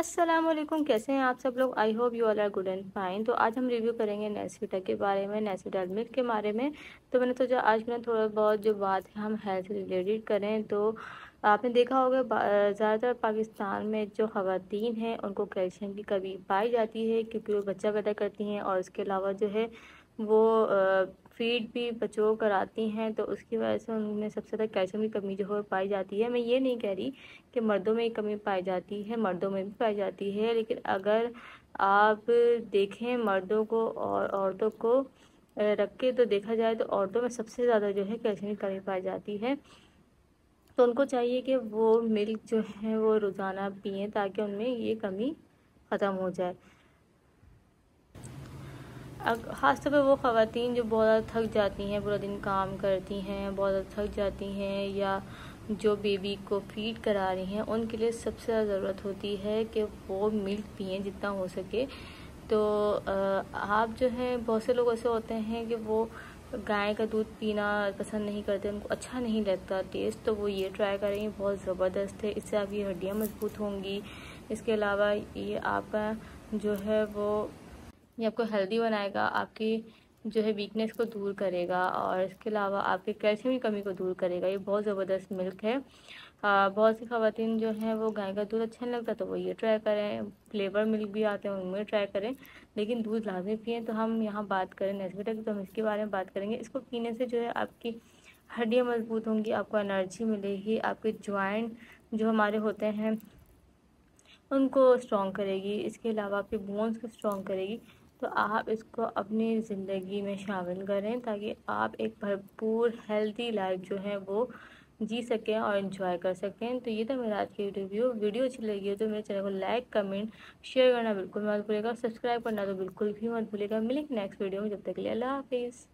अस्सलामुअलैकुम, कैसे हैं आप सब लोग। I hope you all are good and fine. तो आज हम रिव्यू करेंगे नेस्विटा के बारे में, नेस्विटा मिल्क के बारे में। तो मैंने सोचा आज मैं थोड़ा बहुत जो बात है हम हेल्थ से रिलेटेड करें। तो आपने देखा होगा ज़्यादातर पाकिस्तान में जो ख़वातीन हैं उनको कैल्शियम की कमी पाई जाती है, क्योंकि वो बच्चा पैदा करती हैं और उसके अलावा जो है वो फीड भी बच्चों को कराती हैं, तो उसकी वजह से उनमें सबसे ज़्यादा कैल्शियम की कमी जो है पाई जाती है। मैं ये नहीं कह रही कि मर्दों में कमी पाई जाती है, मर्दों में भी पाई जाती है, लेकिन अगर आप देखें मर्दों को और औरतों को रख के तो देखा जाए तो औरतों में सबसे ज़्यादा जो है कैल्शियम की कमी पाई जाती है। तो उनको चाहिए कि वो मिल्क जो है वो रोज़ाना पिएँ ताकि उनमें ये कमी ख़त्म हो जाए। ख़ास तौर पे वो ख़वातीन जो बहुत ज़्यादा थक जाती हैं, पूरा दिन काम करती हैं, बहुत ज़्यादा थक जाती हैं, या जो बेबी को फीड करा रही हैं, उनके लिए सबसे ज़्यादा ज़रूरत होती है कि वो मिल्क पिएँ जितना हो सके। तो आप जो है बहुत से लोग ऐसे होते हैं कि वो गाय का दूध पीना पसंद नहीं करते, उनको अच्छा नहीं लगता टेस्ट, तो वो ये ट्राई करेंगे, बहुत ज़बरदस्त है। इससे आपकी हड्डियाँ मजबूत होंगी। इसके अलावा ये आपका जो है वो ये आपको हेल्दी बनाएगा, आपकी जो है वीकनेस को दूर करेगा, और इसके अलावा आपके कैल्शियम की कमी को दूर करेगा। ये बहुत ज़बरदस्त मिल्क है। बहुत सी ख़वातीन जो हैं वो गाय का दूध अच्छा नहीं लगता तो वो ये ट्राई करें। फ्लेवर मिल्क भी आते हैं, उनमें ट्राई करें, लेकिन दूध लाजमी पिएँ। तो हम यहाँ बात करें नेस्विटा की, तो हम इसके बारे में बात करेंगे। इसको पीने से जो है आपकी हड्डियाँ मजबूत होंगी, आपको एनर्जी मिलेगी, आपके जॉइंट जो हमारे होते हैं उनको स्ट्रॉन्ग करेगी, इसके अलावा आपके बोन्स को स्ट्रॉन्ग करेगी। तो आप इसको अपनी ज़िंदगी में शामिल करें ताकि आप एक भरपूर हेल्दी लाइफ जो है वो जी सकें और इन्जॉय कर सकें। तो ये था मेरा आज की वीडियो अच्छी लगी हो तो मेरे चैनल को लाइक, कमेंट, शेयर करना बिल्कुल मत भूलिएगा, सब्सक्राइब करना तो बिल्कुल भी मत भूलिएगा। मिलेंगे नेक्स्ट वीडियो में, जब तक के लिए अल्लाह हाफिज़।